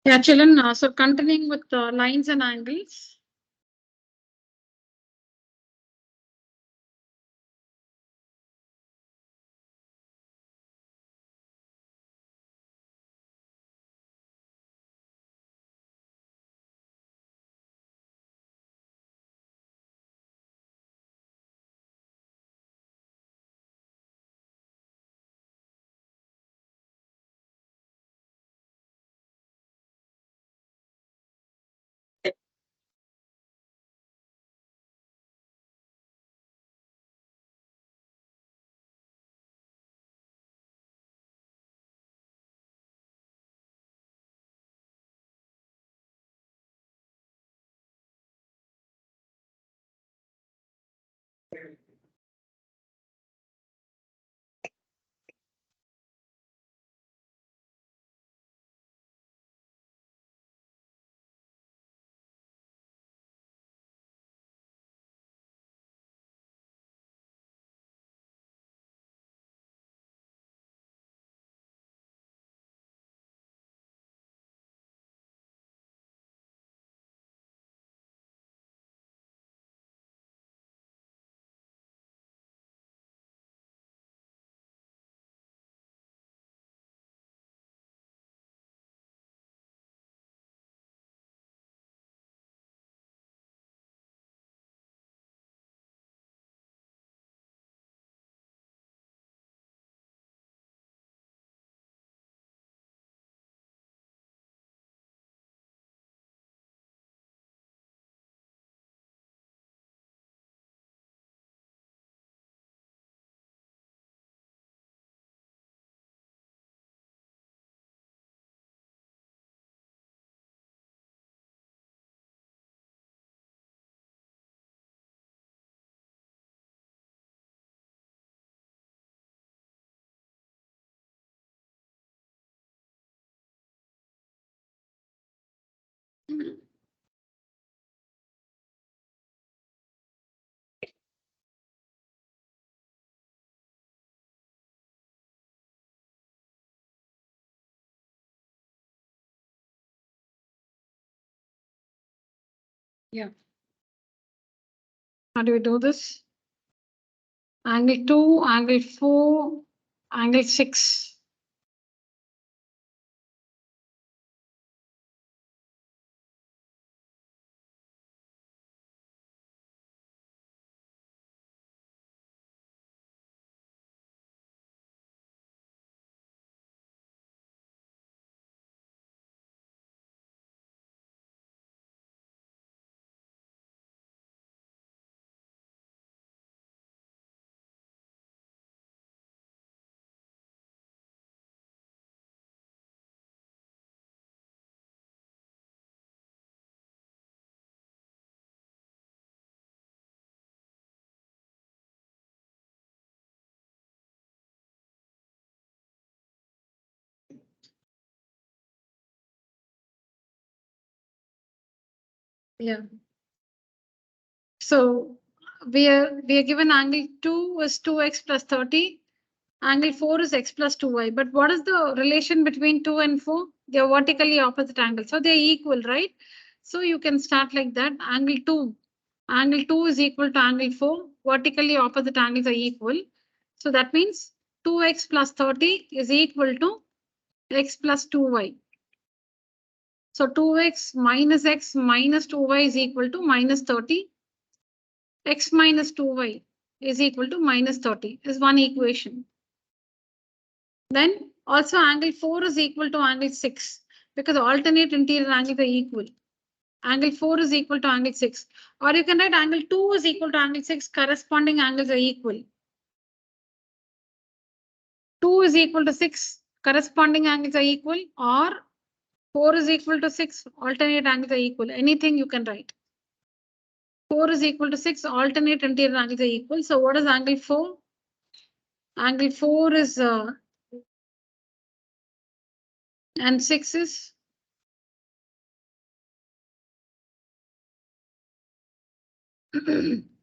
Yeah, children, so continuing with lines and angles. Yeah. How do we do this? Angle 2, angle 4, angle 6. Yeah. So we are given angle 2 is 2x plus 30. Angle 4 is x plus 2y. But what is the relation between 2 and 4? They are vertically opposite angles. So they are equal, right? So you can start like that. Angle 2. Angle 2 is equal to angle 4. Vertically opposite angles are equal. So that means 2x plus 30 is equal to x plus 2y. So 2x minus 2y is equal to minus 30. X minus 2y is equal to minus 30 is one equation. Then also angle 4 is equal to angle 6 because alternate interior angles are equal. Angle 4 is equal to angle 6. Or you can write angle 2 is equal to angle 6. Corresponding angles are equal. 2 is equal to 6. Corresponding angles are equal. Or 4 is equal to 6. Alternate angles are equal. Anything you can write. 4 is equal to 6. Alternate interior angles are equal. So what is angle 4? Angle 4 is and 6 is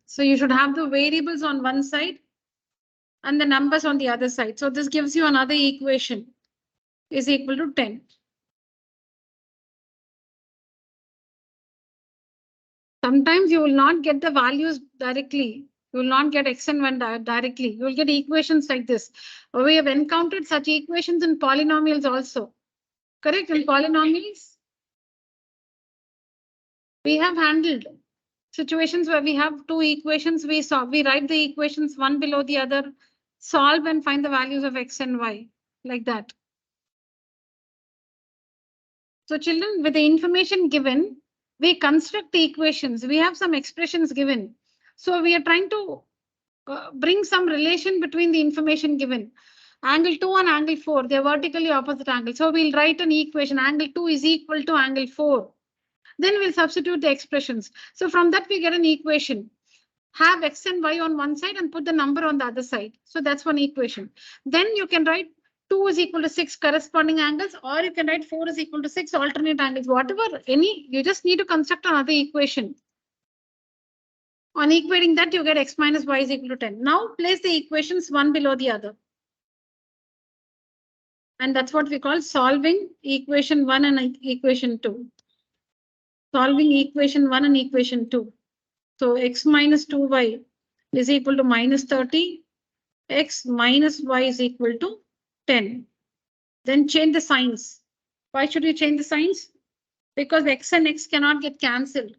so you should have the variables on one side and the numbers on the other side. So this gives you another equation is equal to 10. Sometimes you will not get the values directly. You will not get x and 1 directly. You will get equations like this. We have encountered such equations in polynomials also. Correct? In polynomials, we have handled situations where we have two equations. We write the equations one below the other, solve and find the values of x and y, like that. So children, with the information given, we construct the equations. We have some expressions given. So we are trying to bring some relation between the information given. Angle 2 and angle 4, they are vertically opposite angles. So we'll write an equation. Angle 2 is equal to angle 4. Then we'll substitute the expressions. So from that we get an equation. Have x and y on one side and put the number on the other side. So that's one equation. Then you can write 2 is equal to 6 corresponding angles, or you can write 4 is equal to 6 alternate angles. Whatever, you just need to construct another equation. On equating that, you get x minus y is equal to 10. Now place the equations one below the other. And that's what we call solving equation 1 and equation 2. Solving equation 1 and equation 2. So x minus 2y is equal to minus 30. X minus y is equal to 10. Then change the signs. Why should you change the signs? Because x and x cannot get cancelled.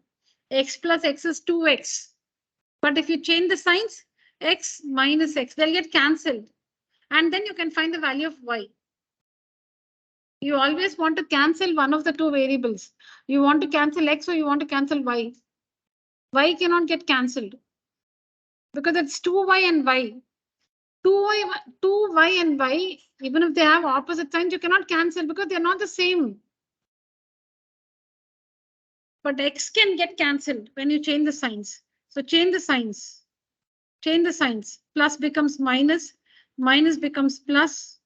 X plus x is 2x. But if you change the signs, x minus x, they'll get cancelled. And then you can find the value of y. You always want to cancel one of the two variables. You want to cancel x or you want to cancel y. Y cannot get cancelled because it's 2y and y. 2y and y, even if they have opposite signs, you cannot cancel because they're not the same. But x can get cancelled when you change the signs. So change the signs. Change the signs. Plus becomes minus, minus becomes plus,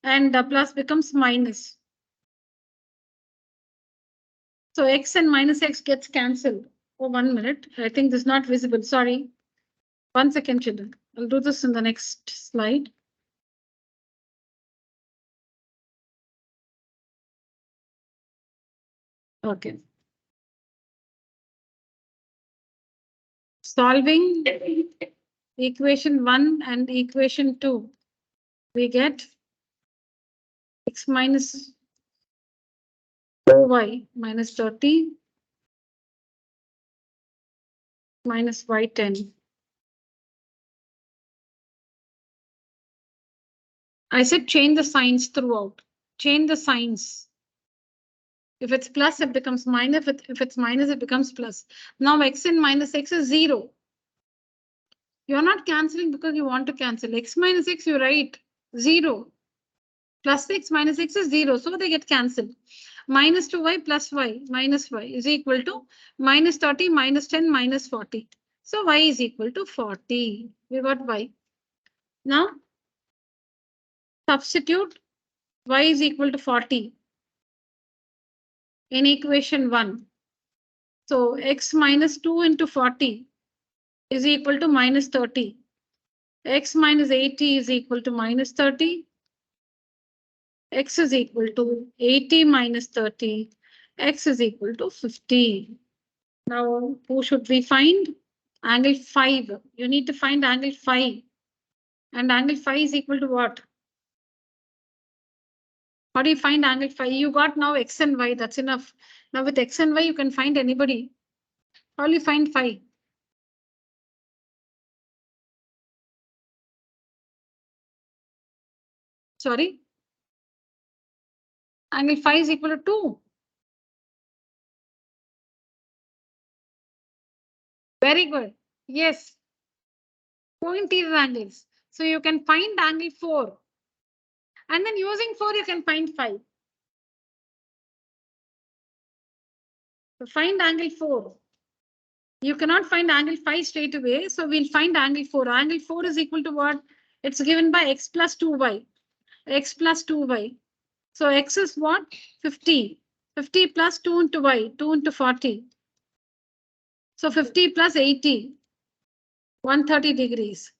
and plus becomes minus. So x and minus x gets cancelled. Oh, 1 minute. I think this is not visible. Sorry. 1 second, children. I'll do this in the next slide. Okay. Solving equation 1 and equation 2. We get x minus 4y minus 30 minus y 10. I said change the signs throughout. Change the signs. If it's plus, it becomes minus. If it's minus, it becomes plus. Now x and minus x is 0. You're not cancelling because you want to cancel. X minus x, you write 0. Plus x minus x is 0. So they get cancelled. Minus 2y plus y minus y is equal to minus 30 minus 10 minus 40. So y is equal to 40. We got y. Now substitute y is equal to 40 in equation 1. So x minus 2 into 40 is equal to minus 30. X minus 80 is equal to minus 30. X is equal to 80 minus 30. X is equal to 50. Now, who should we find? Angle 5. You need to find angle 5. And angle 5 is equal to what? How do you find angle 5? You got now x and y. That's enough. Now with x and y, you can find anybody. How will you find 5? Sorry? Angle 5 is equal to 2. Very good. Yes. Co-interior angles. So you can find angle 4. And then using 4, you can find 5. So find angle 4. You cannot find angle 5 straight away. So we'll find angle 4. Angle 4 is equal to what? It's given by x plus 2y. X plus 2y. So x is what? 50. 50 plus 2 into y. 2 into 40. So 50 plus 80. 130 degrees.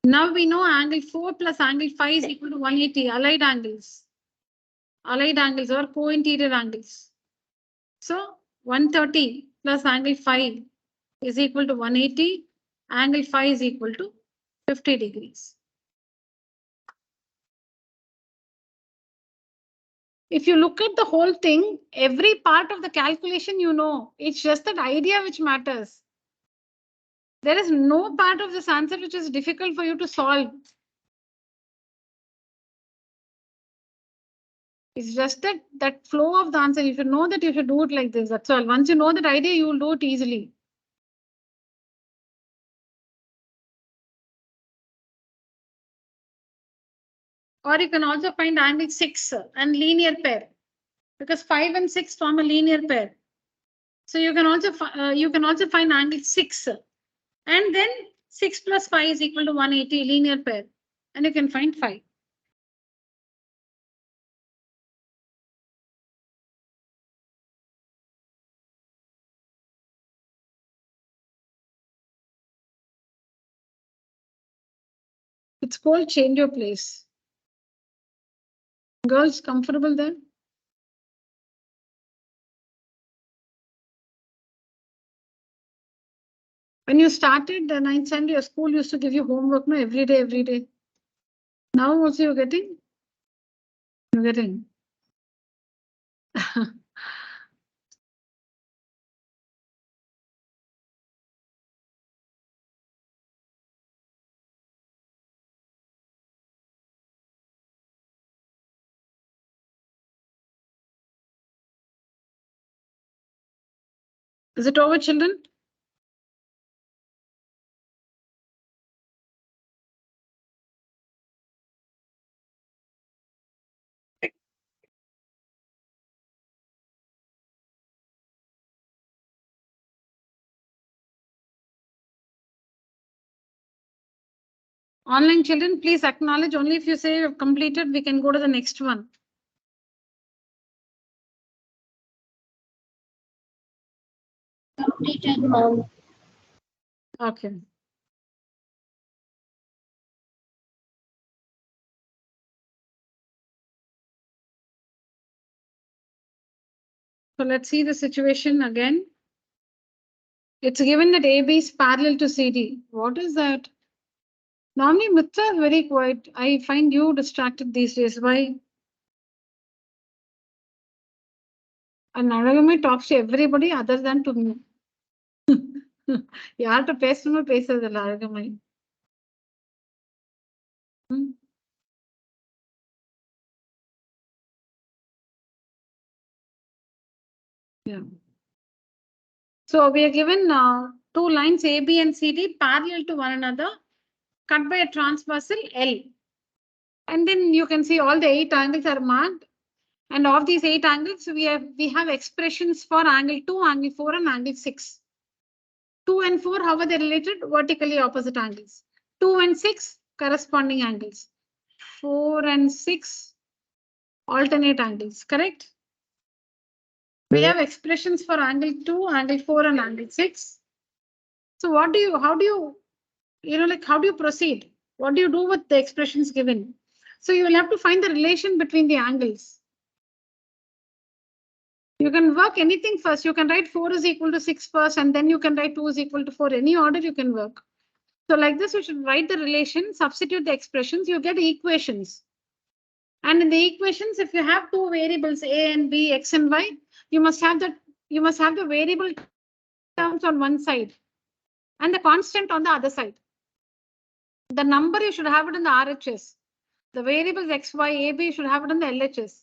Now we know angle 4 plus angle 5 is equal to 180. Allied angles. Allied angles or co-interior angles. So 130 plus angle phi is equal to 180. Angle phi is equal to 50 degrees. If you look at the whole thing, every part of the calculation, you know, it's just that idea which matters. There is no part of this answer which is difficult for you to solve. It's just that flow of the answer. You should know that you should do it like this. That's all. Once you know that idea, you will do it easily. Or you can also find angle 6 and linear pair, because 5 and 6 form a linear pair. So you can also find angle 6, and then 6 plus 5 is equal to 180 linear pair, and you can find 5. It's called change your place. Girls, comfortable there? When you started the 9th standard, your school used to give you homework, no, every day. Now also you're getting? You're getting. Is it over, children? Online children, please acknowledge. Only if you say you've completed, we can go to the next one. Completed, ma'am. Okay. So let's see the situation again. It's given that AB is parallel to CD. What is that? Normally, Mitra is very quiet. I find you distracted these days. Why? And Naragami talks to everybody other than to me. யார்கிட்ட பேசணுமோ பேசுறதில்ல அழகமை. Yeah. So we are given two lines AB and CD parallel to one another, cut by a transversal L. And then you can see all the 8 angles are marked. And of these 8 angles, we have expressions for angle 2, angle 4, and angle 6. 2 and 4, how are they related? Vertically opposite angles. 2 and 6, corresponding angles. 4 and 6, alternate angles, correct? We have expressions for angle 2, angle 4, and angle 6. So how do you proceed? What do you do with the expressions given? So you will have to find the relation between the angles. You can work anything first. You can write 4 is equal to 6 first, and then you can write 2 is equal to 4. Any order you can work. So like this, you should write the relation, substitute the expressions, you get equations. And in the equations, if you have 2 variables, A and B, X and Y, you must have the variable terms on one side and the constant on the other side. The number, you should have it in the RHS. The variables X, Y, A, B, you should have it in the LHS.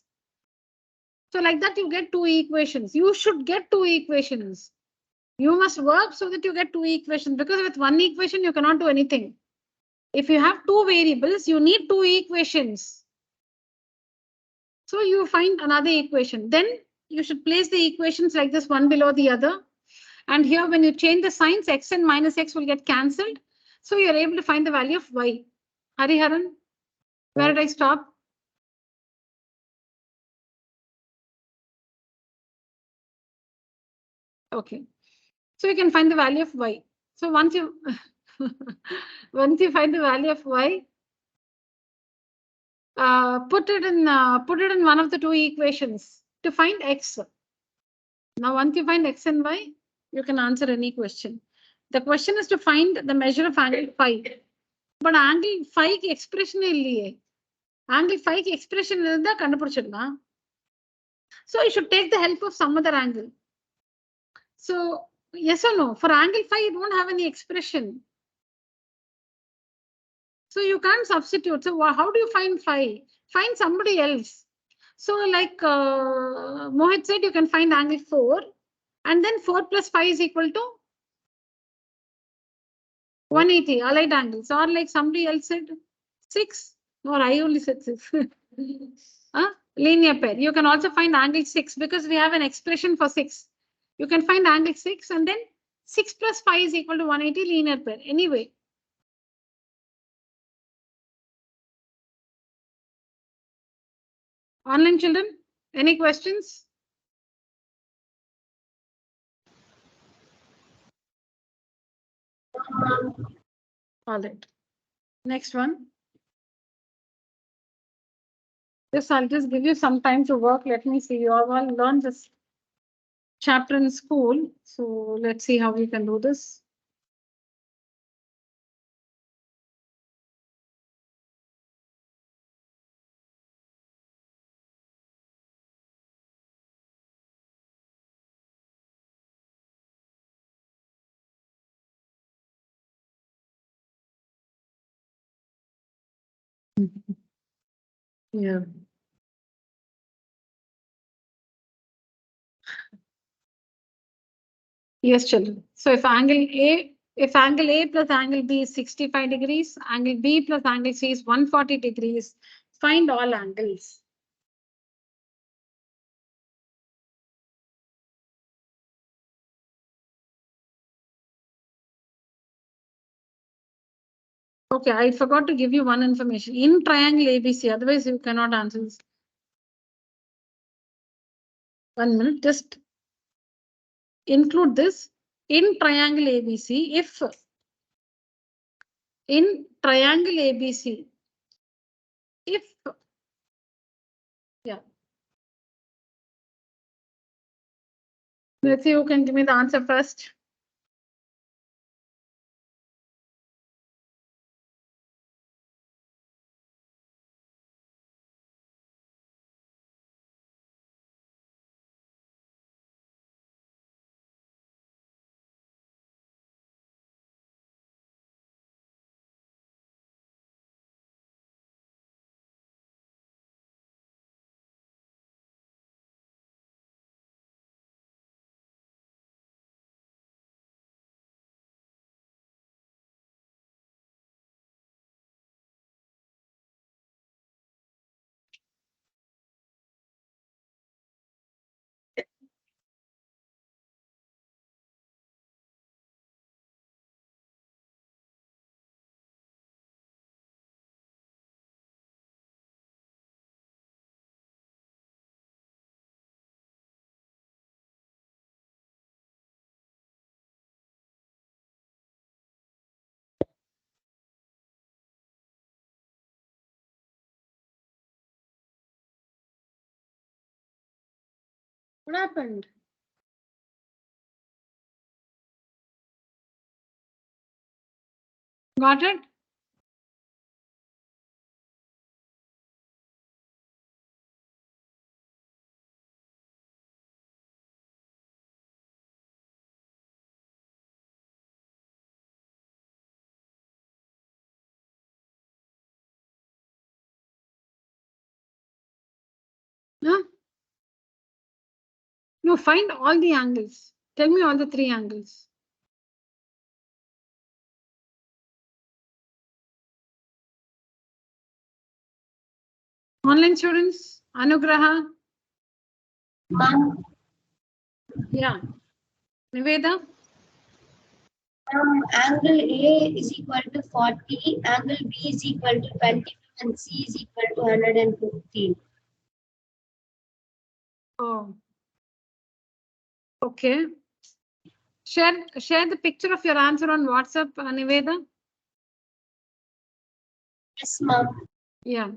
So like that, you get 2 equations. You should get 2 equations. You must work so that you get 2 equations, because with 1 equation, you cannot do anything. If you have 2 variables, you need 2 equations. So you find another equation. Then you should place the equations like this, one below the other. And here, when you change the signs, X and minus X will get cancelled. So you're able to find the value of Y. Hariharan, where did I stop? Okay. So you can find the value of Y. So once you find the value of Y, put it in one of the 2 equations to find X. Now, once you find X and Y, you can answer any question. The question is to find the measure of angle phi. But angle phi ki expression illiye. Angle phi ki expression irundha kandupidichidna. So you should take the help of some other angle. So yes or no? For angle phi, you don't have any expression. So you can't substitute. So how do you find phi? Find somebody else. So like Mohit said, you can find angle 4. And then 4 plus 5 is equal to 180 allied angles. Or like somebody else said 6. Or I only said 6. Linear pair. You can also find angle 6 because we have an expression for 6. You can find angle 6 and then 6 plus 5 is equal to 180 linear pair. Anyway. Online children, any questions? All right. Next one. This I'll just give you some time to work. Let me see. You all learn this chapter in school. So let's see how we can do this. Yeah. Yes, children. So if angle A plus angle B is 65 degrees, angle B plus angle C is 140 degrees, find all angles. Okay, I forgot to give you one information. In triangle ABC, otherwise you cannot answer this. 1 minute, just include this. In triangle ABC, if in triangle ABC, if, yeah. Let's see who can give me the answer first. What happened? Got it? Huh? No, find all the angles. Tell me all the 3 angles. Online students, Anugraha. Yeah. Niveda. Angle A is equal to 40, angle B is equal to 20, and C is equal to 115. Oh. Okay. Share the picture of your answer on WhatsApp, Niveda. Yes, ma'am. Yeah.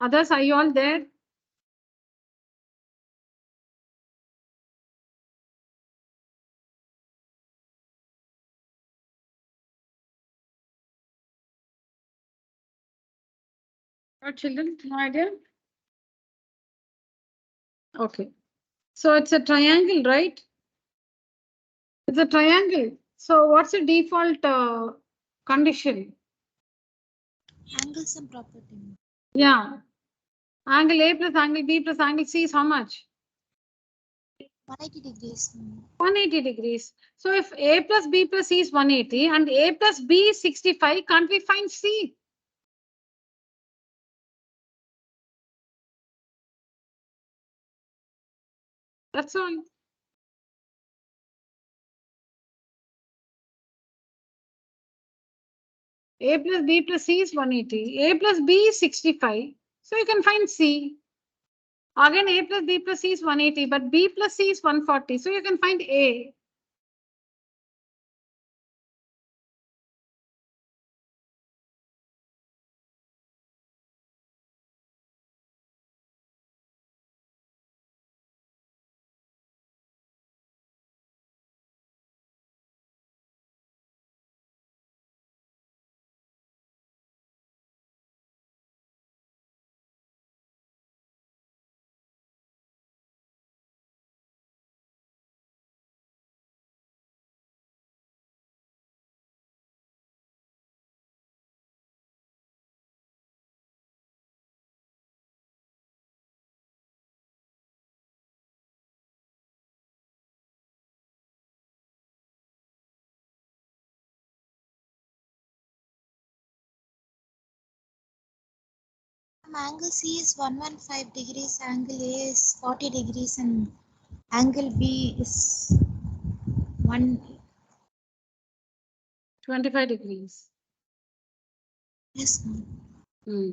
Others, are you all there? Children, no idea? Okay. So it's a triangle, right? It's a triangle. So what's the default condition? Angles and property. Yeah. Angle A plus angle B plus angle C is how much? 180 degrees. 180 degrees. So if A plus B plus C is 180 and A plus B is 65, can't we find C? That's all. A plus B plus C is 180. A plus B is 65. So you can find C. Again, A plus B plus C is 180, but B plus C is 140. So you can find A. Angle C is 115 degrees, angle A is 40 degrees, and angle B is 25 degrees. Yes, ma'am. Hmm.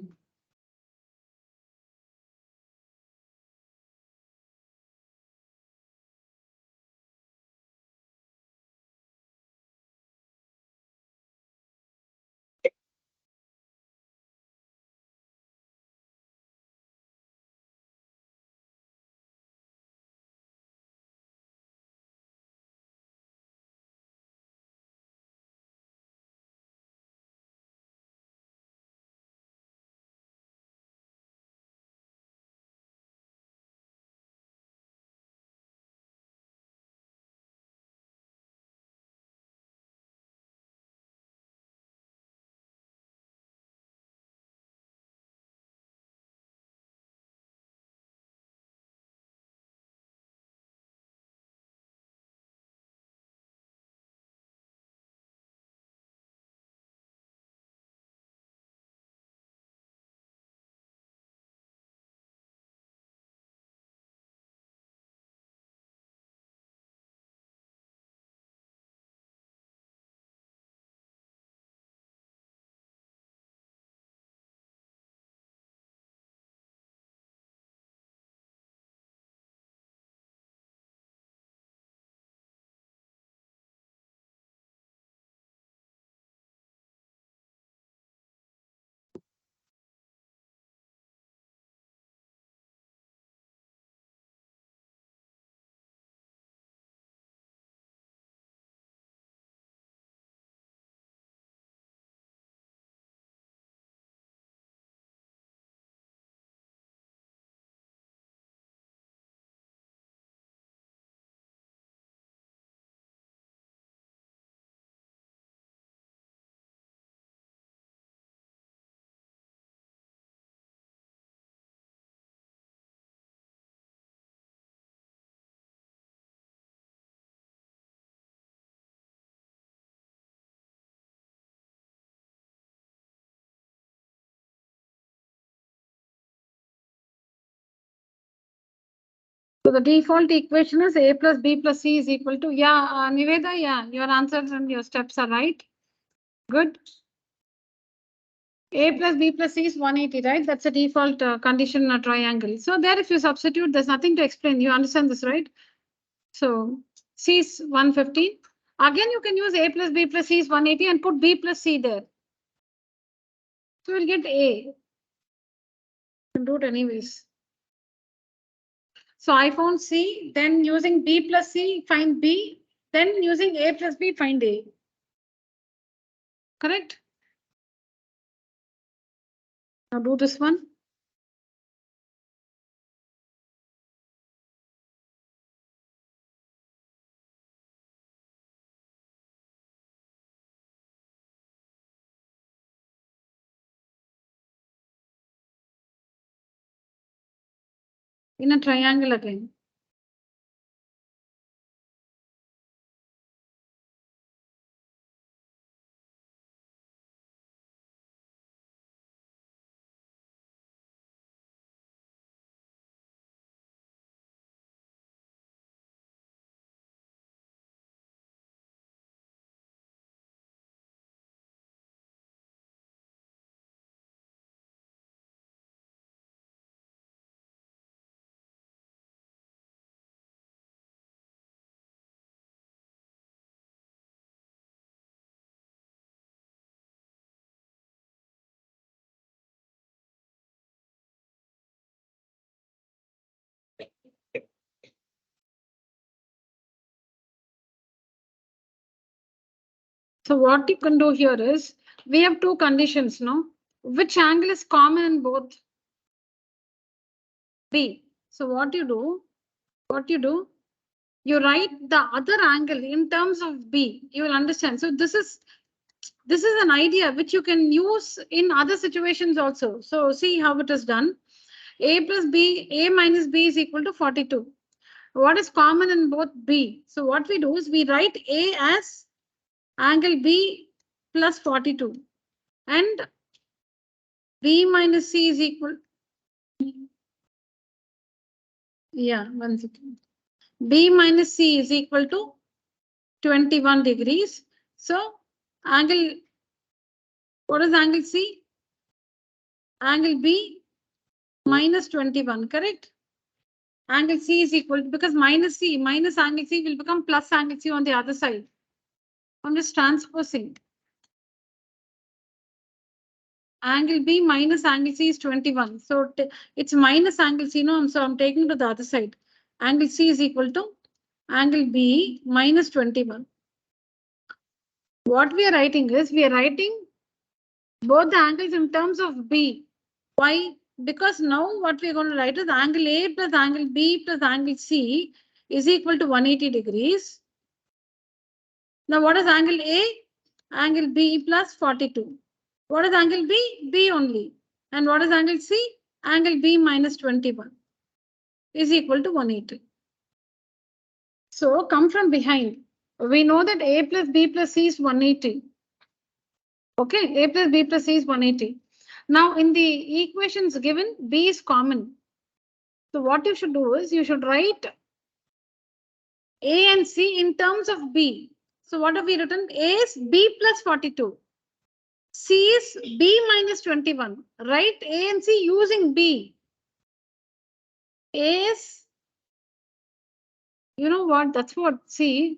So the default equation is A plus B plus C is equal to, Niveda, your answers and your steps are right. Good. A plus B plus C is 180, right? That's a default condition in a triangle. So there, if you substitute, there's nothing to explain. You understand this, right? So C is 115. Again, you can use A plus B plus C is 180 and put B plus C there. So we'll get A. You can do it anyways. So I found C, then using B plus C, find B, then using A plus B, find A. Correct? Now do this one. In a triangle again. So what you can do here is, we have two conditions, no? Which angle is common in both? B. So what you do, you write the other angle in terms of B. You will understand. So this is an idea which you can use in other situations also. So see how it is done. A plus B, A minus B is equal to 42. What is common in both B? So what we do is we write A as angle B plus 42 and B minus C is equal. Yeah, 1 second. B minus C is equal to 21 degrees. So angle, what is angle C? Angle B minus 21, correct? Angle C is equal to, because minus C minus angle C will become plus angle C on the other side. I'm just transposing. Angle B minus angle C is 21. So it's minus angle C, no? So I'm taking to the other side. Angle C is equal to angle B minus 21. What we are writing is, we are writing both the angles in terms of B. Why? Because now what we are going to write is angle A plus angle B plus angle C is equal to 180 degrees. Now what is angle A? Angle B plus 42. What is angle B? B only. And what is angle C? Angle B minus 21 is equal to 180. So come from behind. We know that A plus B plus C is 180. Okay, A plus B plus C is 180. Now in the equations given, B is common. So what you should do is, you should write A and C in terms of B. So what have we written? A is B plus 42. C is B minus 21. Write A and C using B. A is, you know what, that's what, see,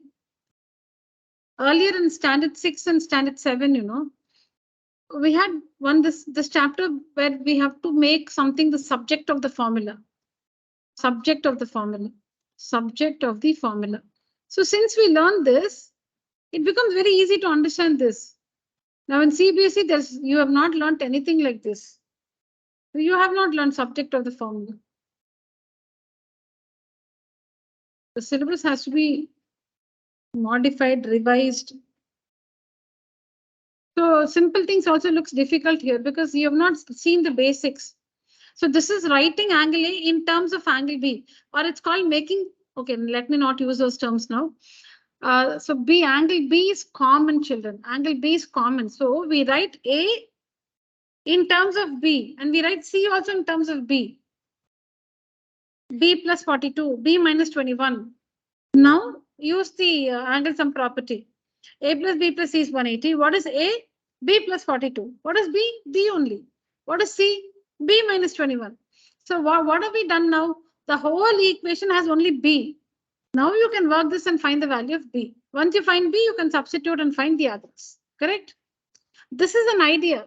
earlier in standard 6 and standard 7, you know, we had this chapter where we have to make something the subject of the formula. Subject of the formula. Subject of the formula. So since we learned this, it becomes very easy to understand this. Now in CBSE, you have not learned anything like this. You have not learned subject of the formula. The syllabus has to be modified, revised. So simple things also looks difficult here because you have not seen the basics. So this is writing angle A in terms of angle B, or it's called making, okay, let me not use those terms now. So angle B is common, children. Angle B is common. So we write A in terms of B, and we write C also in terms of B. B plus 42, B minus 21. Now use the angle sum property. A plus B plus C is 180. What is A? B plus 42. What is B? B only. What is C? B minus 21. So what have we done now? The whole equation has only B. Now you can work this and find the value of B. Once you find B, you can substitute and find the others. Correct? This is an idea.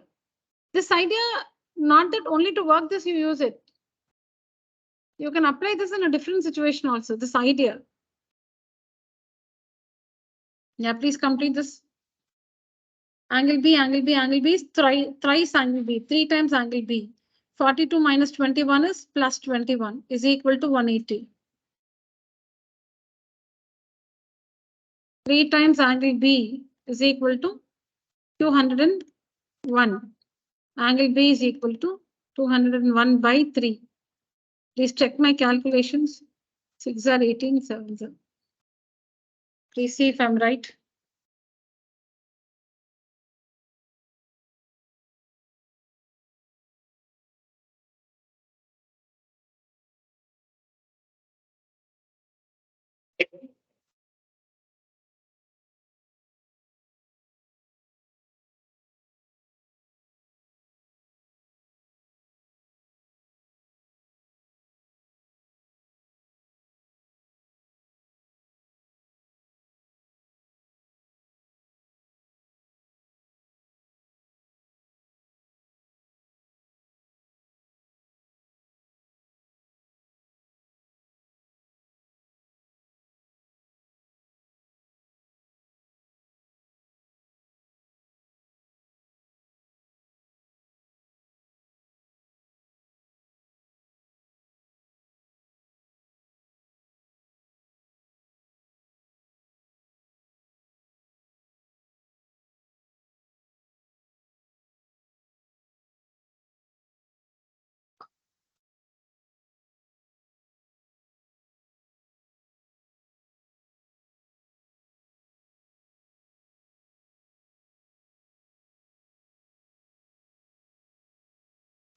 This idea, not that only to work this, you use it. You can apply this in a different situation also, this idea. Yeah, please complete this. Angle B, angle B, angle B is thrice angle B, 3 times angle B. 42 minus 21 is plus 21 is equal to 180. 3 times angle B is equal to 201. Angle B is equal to 201 by 3. Please check my calculations. 6 are 18, 7 are. Please see if I'm right.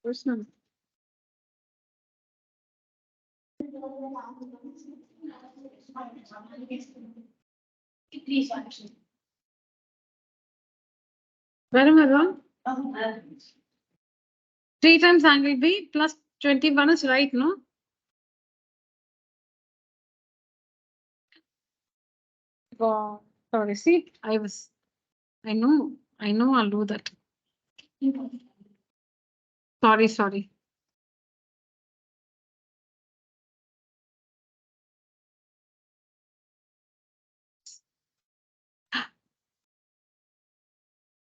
Personal. Where am I wrong? 3 times angle B plus 21 is right, no? Wow. Sorry, see, I know I'll do that. Sorry.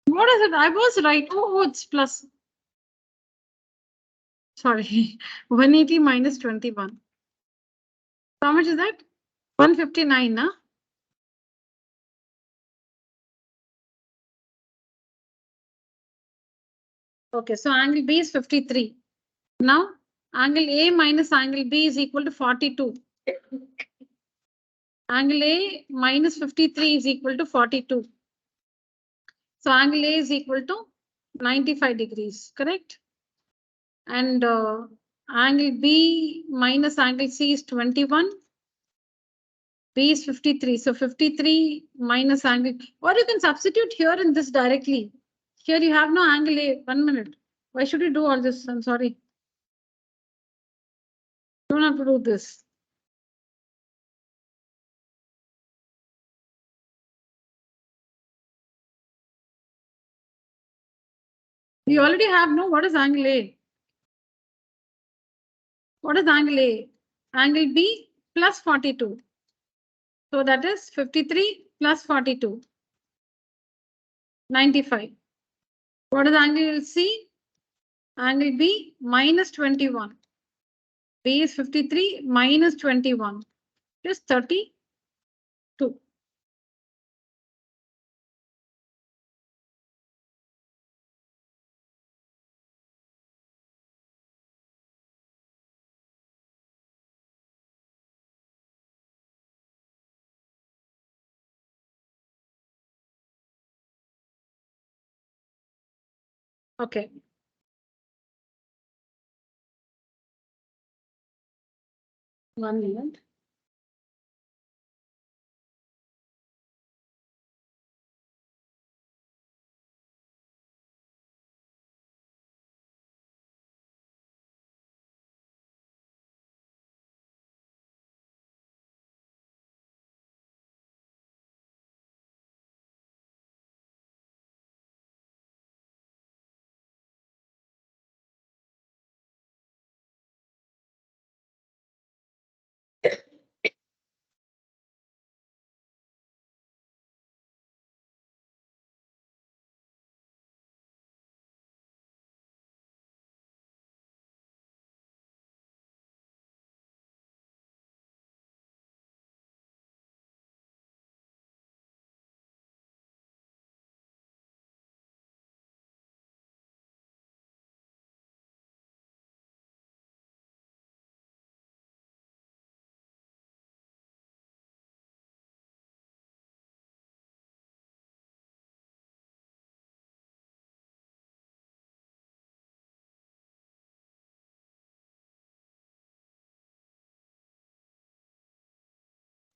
What is it? I was right. Oh, it's plus. Sorry, 180 minus 21. How much is that? 159, nah? Okay, so angle B is 53. Now, angle A minus angle B is equal to 42. Angle A minus 53 is equal to 42. So angle A is equal to 95 degrees, correct? And angle B minus angle C is 21. B is 53. So 53 minus angle, or you can substitute here in this directly. Here you have no angle A. 1 minute. Why should you do all this? I'm sorry. You don't have to do this. You already have no. What is angle A? What is angle A? Angle B plus 42. So that is 53 plus 42. 95. What is angle C? Angle B minus 21. B is 53 minus 21. Just 32. Okay. One minute.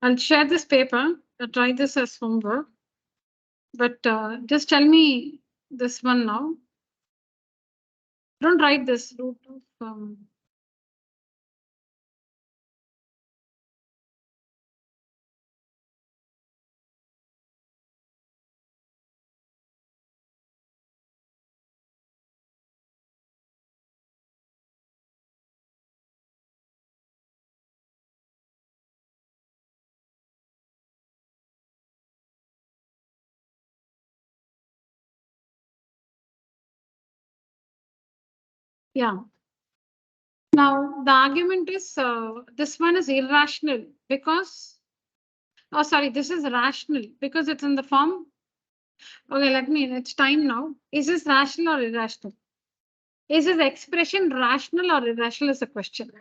I'll share this paper. I'll try this as homework. But just tell me this one now. Don't write this root of yeah. Now the argument is this one is irrational because, oh sorry, this is rational because it's in the form. Okay, it's time now. Is this rational or irrational? Is this expression rational or irrational is the question.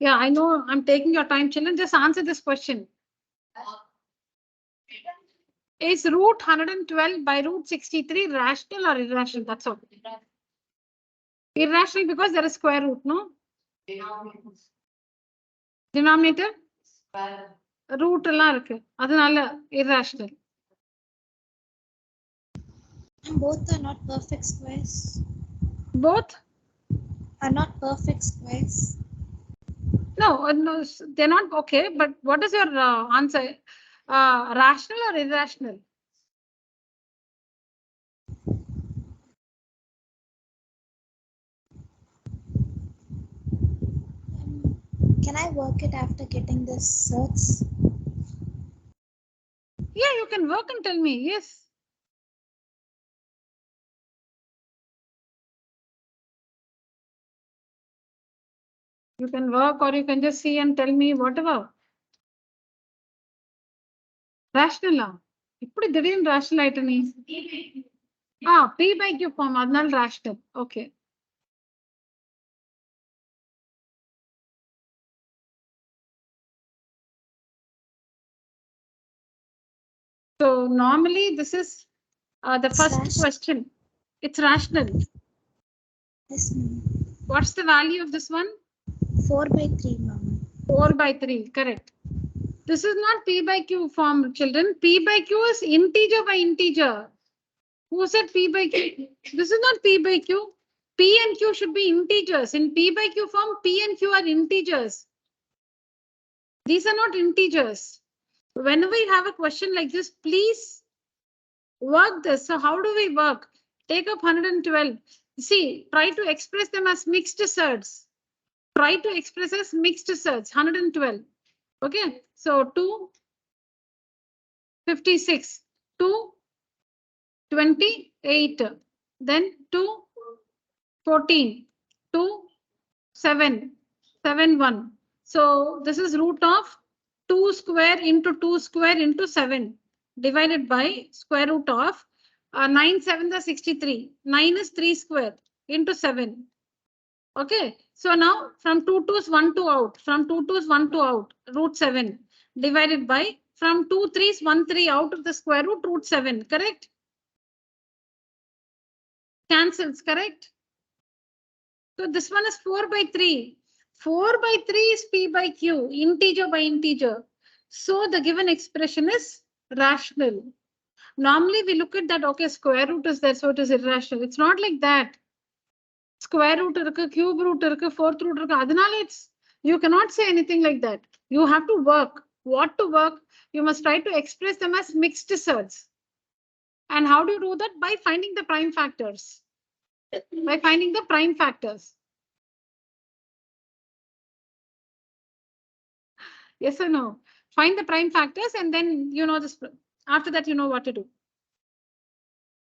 Yeah, I know I'm taking your time, children. Just answer this question. Is root 112 by root 63 rational or irrational? That's all. Irrational because there is square root, no? Denominator? Root எல்லாம் இருக்கு. அதனால irrational. And both are not perfect squares. Both? Are not perfect squares. No, they're not okay. But what is your answer? Rational or irrational? Can I work it after getting the certs? Yeah, you can work and tell me. Yes. You can work or you can just see and tell me whatever. Rational. இப்படி திடீர்னு rational ஆயிட்ட நீ. P by Q form அதனால rational. Okay. So normally this is the first question. It's rational. Yes, ma'am. What's the value of this one? 4 by 3, ma'am. 4 by 3, correct. This is not P by Q form, children. P by Q is integer by integer. Who said P by Q? This is not P by Q. P and Q should be integers. In P by Q form, P and Q are integers. These are not integers. Whenever you have a question like this, please work this. So how do we work? Take up 112. See, try to express them as mixed surds. Try to express as mixed surds, 112. Okay, so 256, 228, then 214, 271. So this is root of 2 square into 2 square into 7 divided by square root of 9 7 is 63. 9 is 3 square into 7. Okay, so now from 2 2's 1 2 out, from 2 2's 1 2 out, root 7 divided by from 2 3's 1 3 out of the square root, root 7, correct? Cancels, correct? So this one is 4 by 3. 4 by 3 is P by Q, integer by integer. So the given expression is rational. Normally we look at that, okay, square root is there, so it is irrational. It's not like that. Square root irukku, cube root irukku, fourth root irukku. Adinala it's, you cannot say anything like that. You have to work. What to work? You must try to express them as mixed surds. And how do you do that? By finding the prime factors. By finding the prime factors. Yes or no? Find the prime factors and then you know this. After that, you know what to do.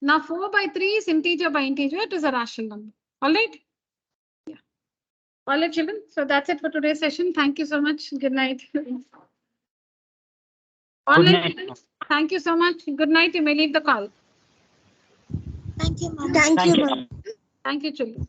Now 4 by 3 is integer by integer. It is a rational number. All right? Yeah. All right, children. So that's it for today's session. Thank you so much. Good night. All Good right, night. children. Thank you so much. Good night. You may leave the call. Thank you, ma'am. Thank you, ma'am. Thank you, children.